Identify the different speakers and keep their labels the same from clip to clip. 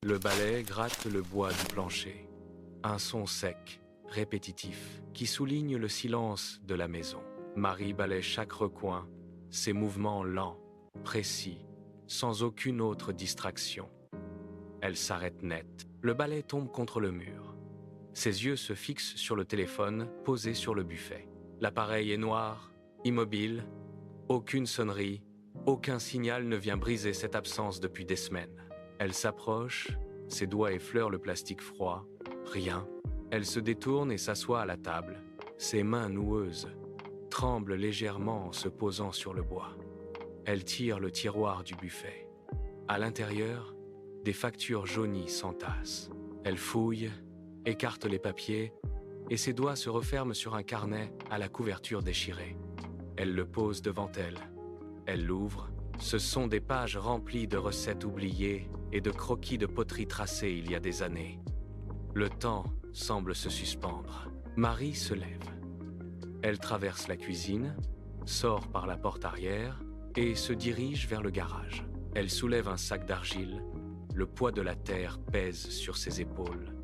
Speaker 1: Le balai gratte le bois du plancher. Un son sec, répétitif, qui souligne le silence de la maison. Marie balaie chaque recoin, ses mouvements lents, précis, sans aucune autre distraction. Elle s'arrête net. Le balai tombe contre le mur. Ses yeux se fixent sur le téléphone posé sur le buffet. L'appareil est noir, immobile, aucune sonnerie, aucun signal ne vient briser cette absence depuis des semaines. Elle s'approche, ses doigts effleurent le plastique froid, rien. Elle se détourne et s'assoit à la table. Ses mains noueuses tremblent légèrement en se posant sur le bois. Elle tire le tiroir du buffet. À l'intérieur, des factures jaunies s'entassent. Elle fouille, écarte les papiers, et ses doigts se referment sur un carnet à la couverture déchirée. Elle le pose devant elle. Elle l'ouvre. Ce sont des pages remplies de recettes oubliées et de croquis de poterie tracés il y a des années. Le temps semble se suspendre. Marie se lève. Elle traverse la cuisine, sort par la porte arrière et se dirige vers le garage. Elle soulève un sac d'argile. Le poids de la terre pèse sur ses épaules.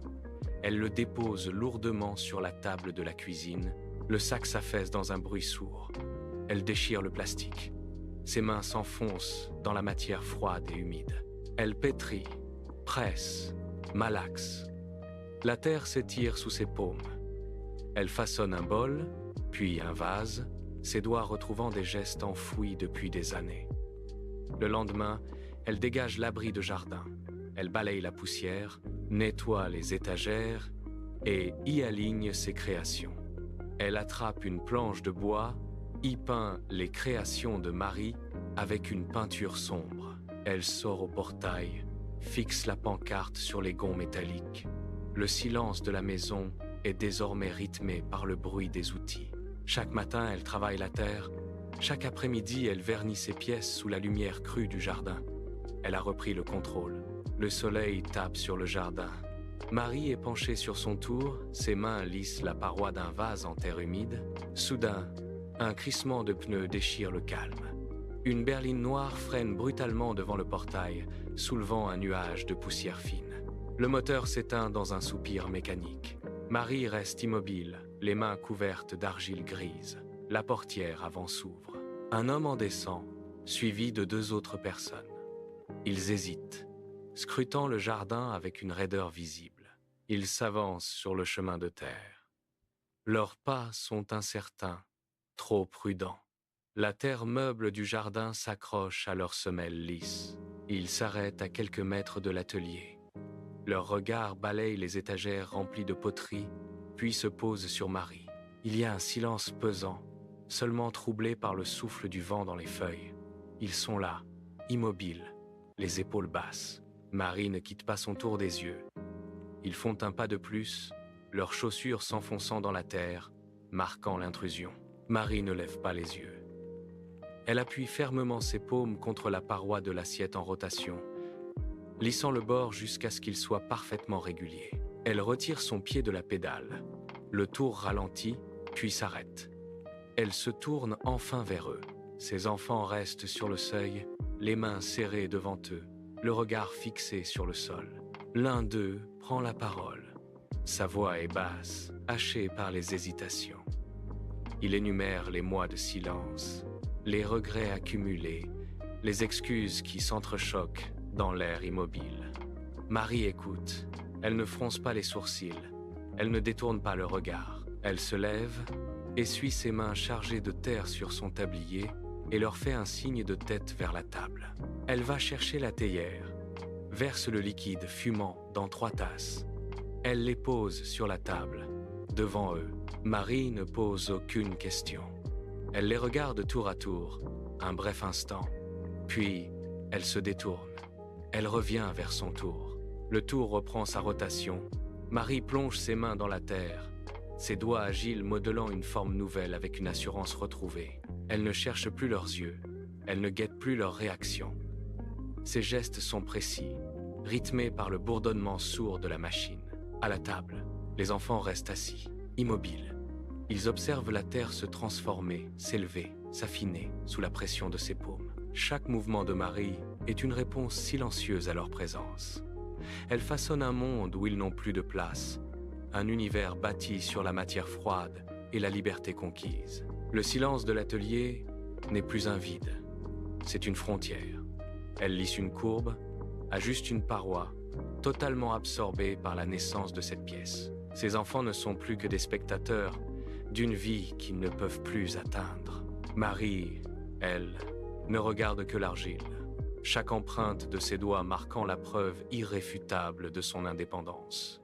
Speaker 1: Elle le dépose lourdement sur la table de la cuisine. Le sac s'affaisse dans un bruit sourd. Elle déchire le plastique. Ses mains s'enfoncent dans la matière froide et humide. Elle pétrit, presse, malaxe. La terre s'étire sous ses paumes. Elle façonne un bol, puis un vase, ses doigts retrouvant des gestes enfouis depuis des années. Le lendemain, elle dégage l'abri de jardin. Elle balaye la poussière, nettoie les étagères et y aligne ses créations. Elle attrape une planche de bois, y peint les créations de Marie avec une peinture sombre. Elle sort au portail, fixe la pancarte sur les gonds métalliques. Le silence de la maison est désormais rythmé par le bruit des outils. Chaque matin, elle travaille la terre. Chaque après-midi, elle vernit ses pièces sous la lumière crue du jardin. Elle a repris le contrôle. Le soleil tape sur le jardin. Marie est penchée sur son tour, ses mains lissent la paroi d'un vase en terre humide. Soudain, un crissement de pneus déchire le calme. Une berline noire freine brutalement devant le portail, soulevant un nuage de poussière fine. Le moteur s'éteint dans un soupir mécanique. Marie reste immobile, les mains couvertes d'argile grise. La portière avant s'ouvre. Un homme en descend, suivi de 2 autres personnes. Ils hésitent, scrutant le jardin avec une raideur visible. Ils s'avancent sur le chemin de terre. Leurs pas sont incertains, trop prudents. La terre meuble du jardin s'accroche à leurs semelles lisses. Ils s'arrêtent à quelques mètres de l'atelier. Leur regard balaye les étagères remplies de poterie, puis se pose sur Marie. Il y a un silence pesant, seulement troublé par le souffle du vent dans les feuilles. Ils sont là, immobiles, les épaules basses. Marie ne quitte pas son tour des yeux. Ils font un pas de plus, leurs chaussures s'enfonçant dans la terre, marquant l'intrusion. Marie ne lève pas les yeux. Elle appuie fermement ses paumes contre la paroi de l'assiette en rotation, lissant le bord jusqu'à ce qu'il soit parfaitement régulier. Elle retire son pied de la pédale. Le tour ralentit, puis s'arrête. Elle se tourne enfin vers eux. Ses enfants restent sur le seuil, les mains serrées devant eux, le regard fixé sur le sol. L'un d'eux prend la parole. Sa voix est basse, hachée par les hésitations. Il énumère les mois de silence, les regrets accumulés, les excuses qui s'entrechoquent dans l'air immobile. Marie écoute. Elle ne fronce pas les sourcils. Elle ne détourne pas le regard. Elle se lève, essuie ses mains chargées de terre sur son tablier et leur fait un signe de tête vers la table. Elle va chercher la théière, verse le liquide fumant dans 3 tasses. Elle les pose sur la table, devant eux. Marie ne pose aucune question. Elle les regarde tour à tour, un bref instant. Puis, elle se détourne. Elle revient vers son tour. Le tour reprend sa rotation. Marie plonge ses mains dans la terre, ses doigts agiles modelant une forme nouvelle avec une assurance retrouvée. Elle ne cherche plus leurs yeux. Elle ne guette plus leur réaction. Ses gestes sont précis, rythmés par le bourdonnement sourd de la machine. À la table, les enfants restent assis, immobiles. Ils observent la terre se transformer, s'élever, s'affiner sous la pression de ses paumes. Chaque mouvement de Marie est une réponse silencieuse à leur présence. Elle façonne un monde où ils n'ont plus de place, un univers bâti sur la matière froide et la liberté conquise. Le silence de l'atelier n'est plus un vide, c'est une frontière. Elle lisse une courbe, ajuste une paroi, totalement absorbée par la naissance de cette pièce. Ces enfants ne sont plus que des spectateurs d'une vie qu'ils ne peuvent plus atteindre. Marie, elle, ne regarde que l'argile, chaque empreinte de ses doigts marquant la preuve irréfutable de son indépendance.